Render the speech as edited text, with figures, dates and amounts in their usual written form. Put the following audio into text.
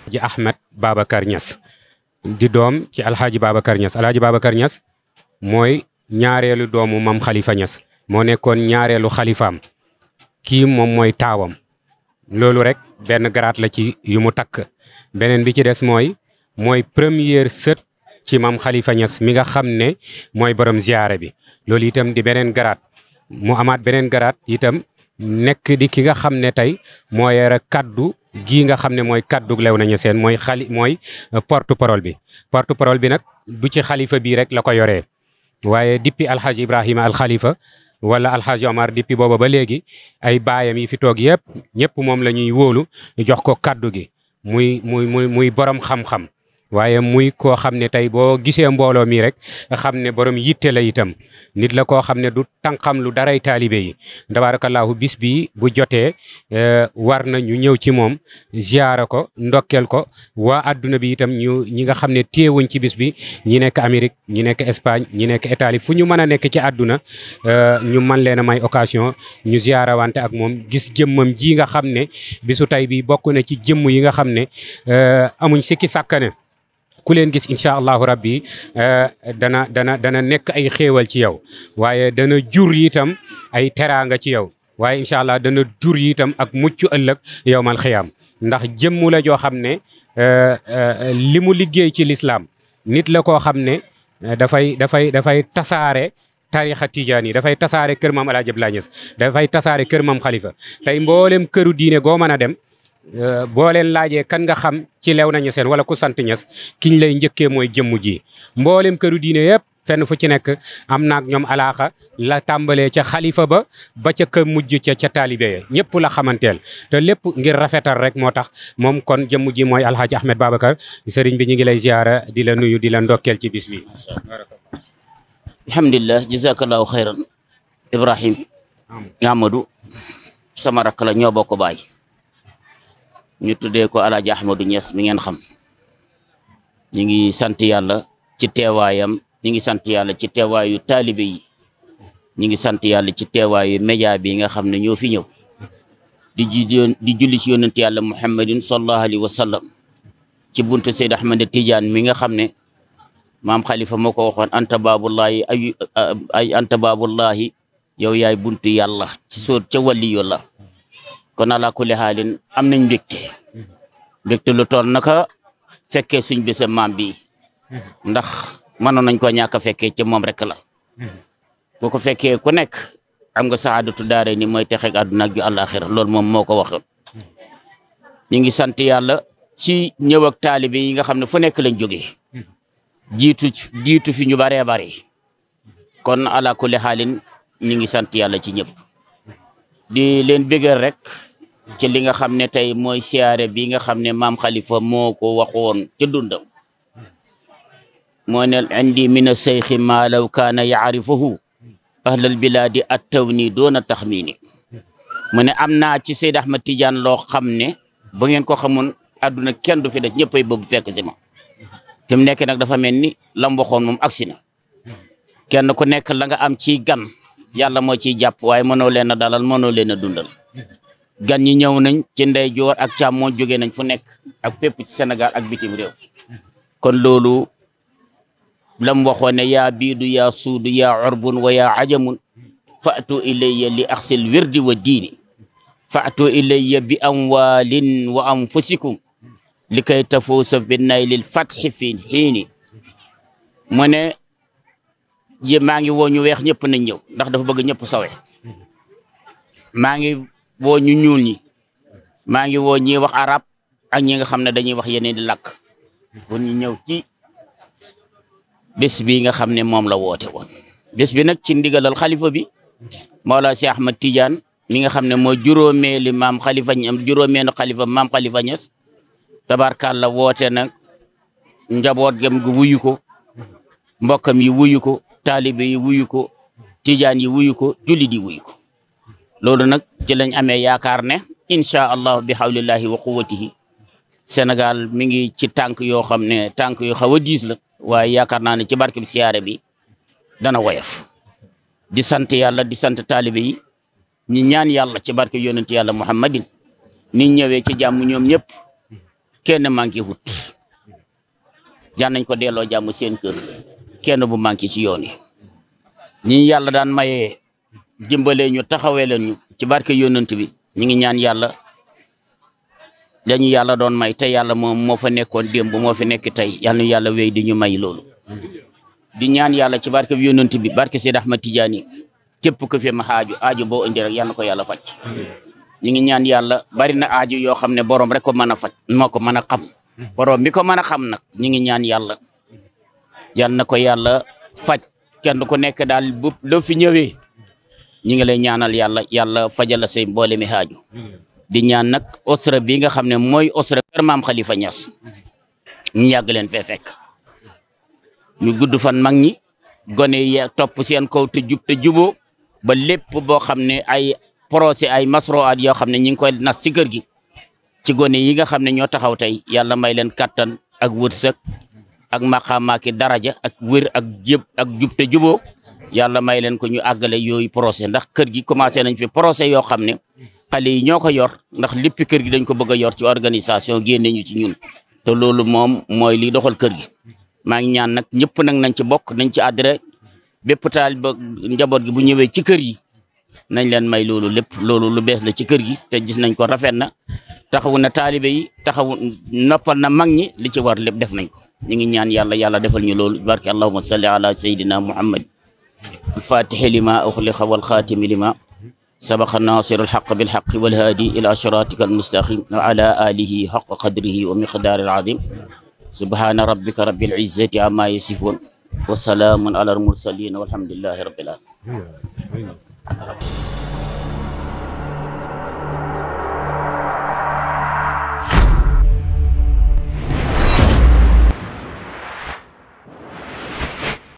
ji Ahmed Babacar Niass di doom ci alxaaji Babacar Niass alxaaji Babacar Niass mooy ñaareelu doomu mam Khalifa Niass moo nekkoon ñaareelu xalifaam kii moom mooy taawam loolu rek benn garaat la ci yu mu takk beneen bi ci des mooy première sët ci mam Khalifa Niass mi nga xam ne mooy borom ziyaare bi loolu itam di beneen garaat mu amaat beneen garaat itam nekk di ki nga xam ne tey moo yore kaddu gii nga xam ne mooy kaddu Léona Niassène mooy porte parole bi nag du ci xalifa bii rek la ko yoree waaye depuis alxaaji Ibrahima al Khalifa wala alxaaji Omar depuis booba ba léegi ay baayam yi fi toog yëpp ñëpp moom la ñuy wóolu jox ko kaddu gi muy borom xam-xam waaye muy koo xam ne tey boo gisee mbooloo mi rek xam ne borom yitte la itam nit la koo xam ne du tànqam lu daray taalibe yi tabaarakallaahu bis bi bu jotee war na ñu ñëw ci moom ziyaara ko ndokkeel ko waa adduna bi itam ñi nga xam ne téewuñ ci bis bi ñi nekk Amérique ñi nekk Espagne ñi nekk Italie fu ñu mën a nekk ci àdduna ñu man leen a may occasion ñu ziyaara wante ak moom gis jëmmam ji nga xam ne bisu tey bi bokk na ci jëmm yi nga xam ne amuñ sikki sàkkane ku leen gis incha allahu rabbi dana nekk ay xéewal ci yow waaye dana jur itam ay teraanga ci yow waaye incha allah dana jur itam ak mucc ëllëg yowmal xiyaam ndax jëmmu la joo xam ne li mu liggéey ci lislaam nit la koo xam ne dafay tasaare tarixa tijaan yi dafay tasaare kër maam Alaaji Abdoulaye Niass dafay tasaare kër maam Khalifa tey mboolem këru diine goo mën a dem boo leen laajee kan nga xam ci Léona Niassène wala ku sant Niass kiñ lay njëkkee mooy jëmmu ji mboolem këru diine yëpp fenn fu ci nekk am naak ñoom alaaxa la tàmbalee ca xalifa ba ca ka mujj ca taalibe ya ñëpp la xamanteel te lépp ngir rafetal rek moo tax moom kon jëmmu ji mooy alxaaji Ahmed Babacar sëriñ bi ñu ngi lay ziyaara di la nuyu di la ndokkeel ci bis bi. alhamdulilah jazakallahu xayran Ibrahim Amadou sama rakk la ñoo bokk baay ñu tuddee ko alaaji Ahmadou Niass mi ngeen xam ñu ngi sant yàlla ci teewaayam ñu ngi sant yàlla ci teewaayu taalibe yi ñu ngi sant yàlla ci teewaayu média bi nga xam ne ñoo fi ñëw di julli ci yonent yàlla muhammadin sallallahu alayhi wa sallam ci buntu Seyd Ahmad Tidiane mi nga xam ne maam Khalifa moo ko waxoon anta baabullahi ay anta baabullahi yow yaay buntu yàlla ci sóor ca wàlli la kon ala kulli xaalin am nañ mbégte lu toll naka fekkee suñ bésam maam bi ndax mënoon nañ ko ñàkk a fekkee ci moom rek la boo ko fekkee ku nekk am nga saadatu daare ni mooy texeeg àdduna ak ju àllaaxira loolu moom moo ko waxoon ñu ngi sant yàlla ci ñëw ak taalibe yi nga xam ne fu nekk lañ jógee jiitu fi ñu baree bari kon ala kulli xaalin ñu ngi sant yàlla ci ñëpp di leen bégal rek ci li nga xam ne tey mooy siyaare bi nga xam ne maam Khalifa moo ko waxoon ca dundam moo ne indi min as-sayxi ma law kaana yaarifuhu ahlal bilaadi attawni doona taxmini mu ne am naa ci Seyd Ahmad Tidiane loo xam ne ba ngeen ko xamoon àdduna kenn du fi def ñëppay bëgg fekk si ma fi mu nekk nag dafa mel ni lam waxoon moom agsi na kenn ku nekk la nga am ci gan yàlla moo ciy jàpp waaye mënoo leen a dalal mënoo leen a dundal gan ñi ñëw nañ ci ndeyjoor ak càmmoñ jóge nañ fu nekk ak fépp ci Sénégal ak bitim réew kon loolu lam waxoon ne yaa biidu yaa suudu yaa urbun wa yaa ajamun fa'tu ilayya li axsil wirdi wa diini fa'tu ilayya bi amwaalin wa anfusikum li kay tafuusa bi naylil fatxi fi xiini mu ne maa ngi woo ñu weex ñëpp nañ ñëw ndax dafa bëgg ñëpp sawe maa ngi woo ñu ñuul ñi maa ngi woo ñi wax arab ak ñi nga xam ne dañuy wax yeneen di làkk pour ñu ñëw ci bés bi nga xam ne moom la woote woon bés bi nag ci ndigalal xalifa bi Mawlaa Cheikh Ahmad Tidiane mi nga xam ne moo juróomeelu maam Khalifa juróomeelu xalifa maam Khalifa Niass tabarkàlla woote nag njaboot gam gi wuyu ko mbokkam yi wuyu ko taalibe yi wuyu ko tijaan yi wuyu ko jullit yi wuyu ko loolu nag ci lañ amee yaakaar ne incha allah bi hawlillahi wa quwwatihi Sénégal mi ngi ci tànk yoo xam ne tànk yu xaw a diis la waaye yaakaar naa ne ci barke bi siyaare bi dana woyof di sant yàlla di sant taalibe yi ñi ñaan yàlla ci barke yonent yàlla muhammadin ni ñëwee ci jàmm ñoom ñëpp kenn manqué wut jaan nañ ko delloo jàmm seen kër kenn bu manqué ci yoon yi ñi yàlla daan mayee dimbalee ñu taxawee leen ñu ci barke yonent bi ñu ngi ñaan yàlla dañu yàlla doon may te yàlla moom moo fa nekkoon démb moo fi nekk tey yàlla ñu yàlla wéy di ñu may loolu di ñaan yàlla ci barke bi yonent bi barke Seydi Ahmad Tidiane képp ko fi ma aaju boo indi rek yàlla na ko yàlla faj ñu ngi ñaan yàlla bari na aaju yoo xam ne borom rek ko mën a faj moo ko mën a xam borom mi ko mën a xam nag ñu ngi ñaan yàlla yal na ko yàlla faj kenn ku nekk daal bu loo fi ñëwee ñu ngi lay ñaanal yàlla fajal la say mboole mi aaju di ñaan nag osra bi nga xam ne mooy osra kër maam Khalifa Niass ñu yàgg leen fee fekk ñu gudd fan mag ñi gone yi topp seen kaw te jub te juboo ba lépp boo xam ne ay projet ay masroat yoo xam ne ñi ngi koy nas ci kër gi ci gone yi nga xam ne ñoo taxaw tey yàlla may leen kattan ak wërsëg ak maqaamaaki daraja ak wër ak jëb ak jub te juboo yàlla may leen ko ñu àggale yooyu projet ndax kër gi commencé nañ fi projet yoo xam ne xale yi ñoo ko yor ndax léppi kër gi dañ ko bëgg a yor ci organisation génne ñu ci ñun te loolu moom mooy li doxal kër gi maa ngi ñaan nag ñëpp nag nañ ci bokk nañ ci adhéré bépp taal ba njaboot gi bu ñëwee ci kër yi nañ leen may loolu lépp loolu lu bees la ci kër gi te gis nañ ko rafet na taxawu na taalibe yi taxawu noppal na mag ñi li ci war lépp def nañ ko ñu ngi ñaan yàlla defal ñu loolu barke allahumma salli ala sayyidina muhammad al-fatihi lima ukhliqa wal khatimi lima sabaqa nasir al-haqq bil haqq wal hadi ila siratika al-mustaqim wa ala alihi haqqa qadrihi wa miqdari al-azim subhana rabbika rabbil izzati amma yasifun wa salamun ala al-mursalin walhamdulillahi rabbil alamin